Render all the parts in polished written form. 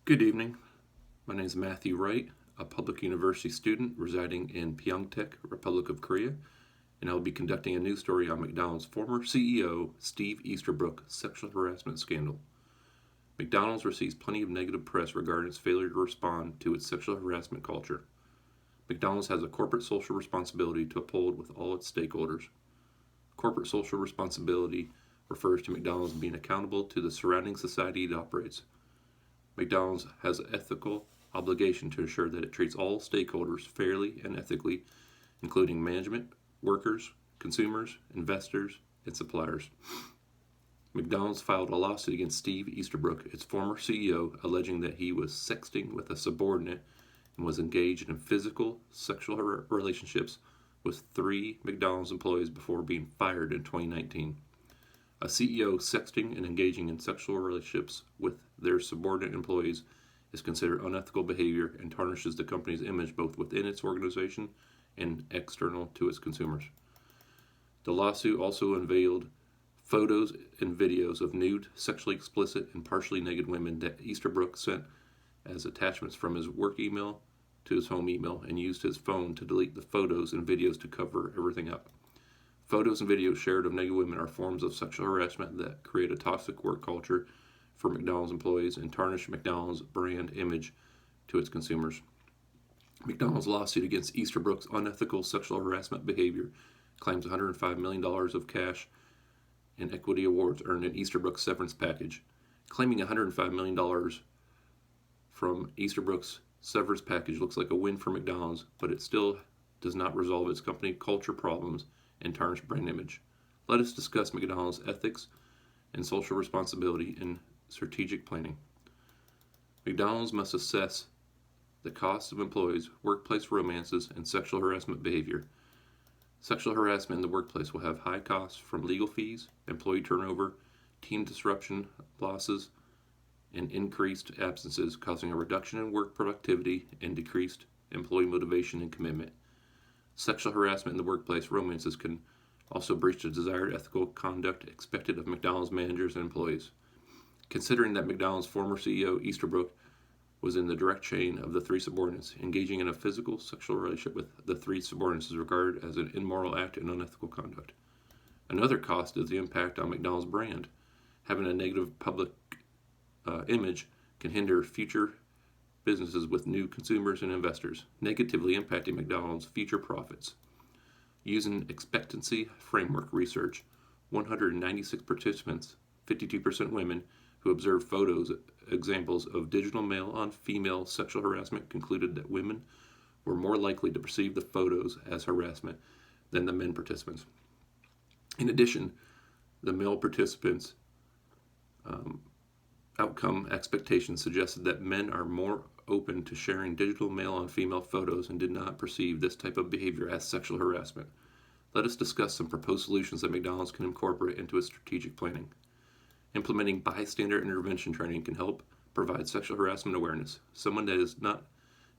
Good evening. My name is Matthew Wright, a public university student residing in Pyeongtaek, Republic of Korea, and I will be conducting a news story on McDonald's former CEO, Steve Easterbrook, sexual harassment scandal. McDonald's receives plenty of negative press regarding its failure to respond to its sexual harassment culture. McDonald's has a corporate social responsibility to uphold with all its stakeholders. Corporate social responsibility refers to McDonald's being accountable to the surrounding society it operates. McDonald's has an ethical obligation to ensure that it treats all stakeholders fairly and ethically, including management, workers, consumers, investors, and suppliers. McDonald's filed a lawsuit against Steve Easterbrook, its former CEO, alleging that he was sexting with a subordinate and was engaged in physical, sexual relationships with 3 McDonald's employees before being fired in 2019. A CEO sexting and engaging in sexual relationships with their subordinate employees is considered unethical behavior and tarnishes the company's image both within its organization and external to its consumers. The lawsuit also unveiled photos and videos of nude, sexually explicit, and partially naked women that Easterbrook sent as attachments from his work email to his home email and used his phone to delete the photos and videos to cover everything up. Photos and videos shared of naked women are forms of sexual harassment that create a toxic work culture for McDonald's employees and tarnish McDonald's brand image to its consumers. McDonald's lawsuit against Easterbrook's unethical sexual harassment behavior claims $105 million of cash and equity awards earned in Easterbrook's severance package. Claiming $105 million from Easterbrook's severance package looks like a win for McDonald's, but it still does not resolve its company culture problems and tarnish brand image. Let us discuss McDonald's ethics and social responsibility in strategic planning. McDonald's must assess the costs of employees, workplace romances, and sexual harassment behavior. Sexual harassment in the workplace will have high costs from legal fees, employee turnover, team disruption, losses, and increased absences, causing a reduction in work productivity and decreased employee motivation and commitment. Sexual harassment in the workplace romances can also breach the desired ethical conduct expected of McDonald's managers and employees. Considering that McDonald's former CEO, Easterbrook, was in the direct chain of the 3 subordinates, engaging in a physical sexual relationship with the 3 subordinates is regarded as an immoral act and unethical conduct. Another cost is the impact on McDonald's brand. Having a negative public image can hinder future businesses with new consumers and investors, negatively impacting McDonald's future profits. Using expectancy framework research, 196 participants, 52% women, who observed photos examples of digital male on female sexual harassment concluded that women were more likely to perceive the photos as harassment than the men participants. In addition, the male participants' outcome expectations suggested that men are more open to sharing digital male on female photos and did not perceive this type of behavior as sexual harassment. Let us discuss some proposed solutions that McDonald's can incorporate into its strategic planning. Implementing bystander intervention training can help provide sexual harassment awareness. Someone that is not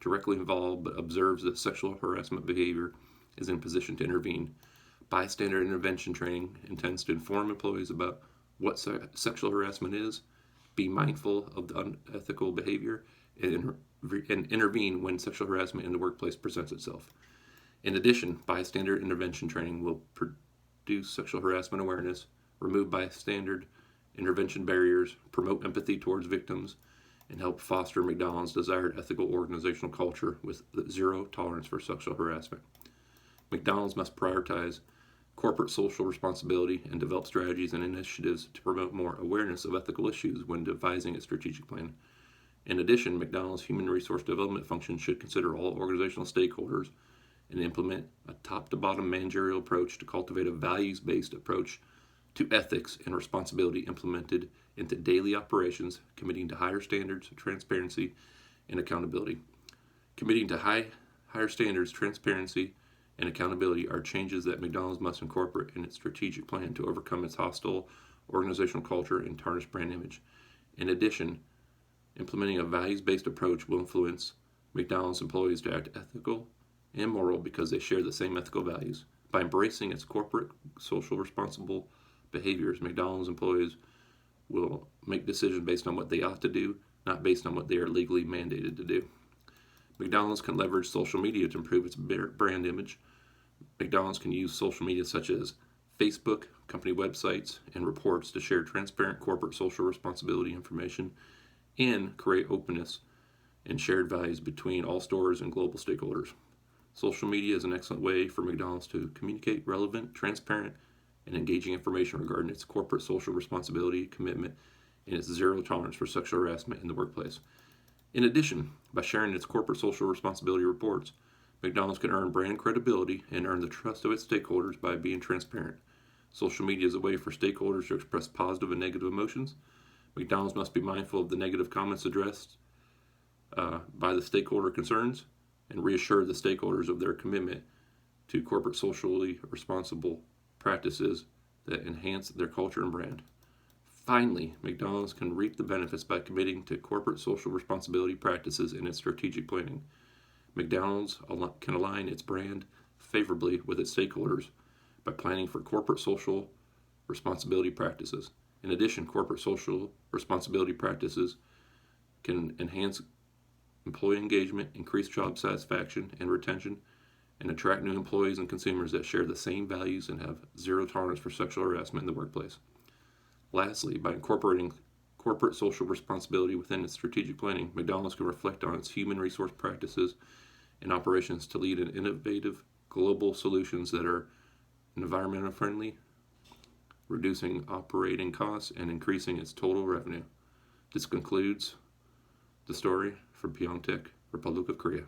directly involved but observes that sexual harassment behavior is in a position to intervene. Bystander intervention training intends to inform employees about what sexual harassment is, be mindful of the unethical behavior, and intervene when sexual harassment in the workplace presents itself. In addition, bystander intervention training will produce sexual harassment awareness, remove bystander intervention barriers, promote empathy towards victims, and help foster McDonald's desired ethical organizational culture with zero tolerance for sexual harassment. McDonald's must prioritize corporate social responsibility and develop strategies and initiatives to promote more awareness of ethical issues when devising its strategic plan. In addition, McDonald's human resource development function should consider all organizational stakeholders and implement a top-to-bottom managerial approach to cultivate a values-based approach to ethics and responsibility implemented into daily operations, committing to higher standards, transparency, and accountability. Committing to higher standards, transparency, and accountability are changes that McDonald's must incorporate in its strategic plan to overcome its hostile organizational culture and tarnish brand image. In addition, implementing a values-based approach will influence McDonald's employees to act ethical and moral because they share the same ethical values. By embracing its corporate, social, responsible behaviors, McDonald's employees will make decisions based on what they ought to do, not based on what they are legally mandated to do. McDonald's can leverage social media to improve its brand image. McDonald's can use social media such as Facebook, company websites, and reports to share transparent corporate social responsibility information and create openness and shared values between all stores and global stakeholders. Social media is an excellent way for McDonald's to communicate relevant, transparent, and engaging information regarding its corporate social responsibility commitment and its zero tolerance for sexual harassment in the workplace. In addition, by sharing its corporate social responsibility reports, McDonald's can earn brand credibility and earn the trust of its stakeholders by being transparent. Social media is a way for stakeholders to express positive and negative emotions. McDonald's must be mindful of the negative comments addressed by the stakeholder concerns and reassure the stakeholders of their commitment to corporate socially responsible practices that enhance their culture and brand. Finally, McDonald's can reap the benefits by committing to corporate social responsibility practices in its strategic planning. McDonald's can align its brand favorably with its stakeholders by planning for corporate social responsibility practices. In addition, corporate social responsibility practices can enhance employee engagement, increase job satisfaction and retention, and attract new employees and consumers that share the same values and have zero tolerance for sexual harassment in the workplace. Lastly, by incorporating corporate social responsibility within its strategic planning, McDonald's can reflect on its human resource practices and operations to lead in innovative global solutions that are environmentally friendly, reducing operating costs, and increasing its total revenue. This concludes the story from Pyeongtaek, Republic of Korea.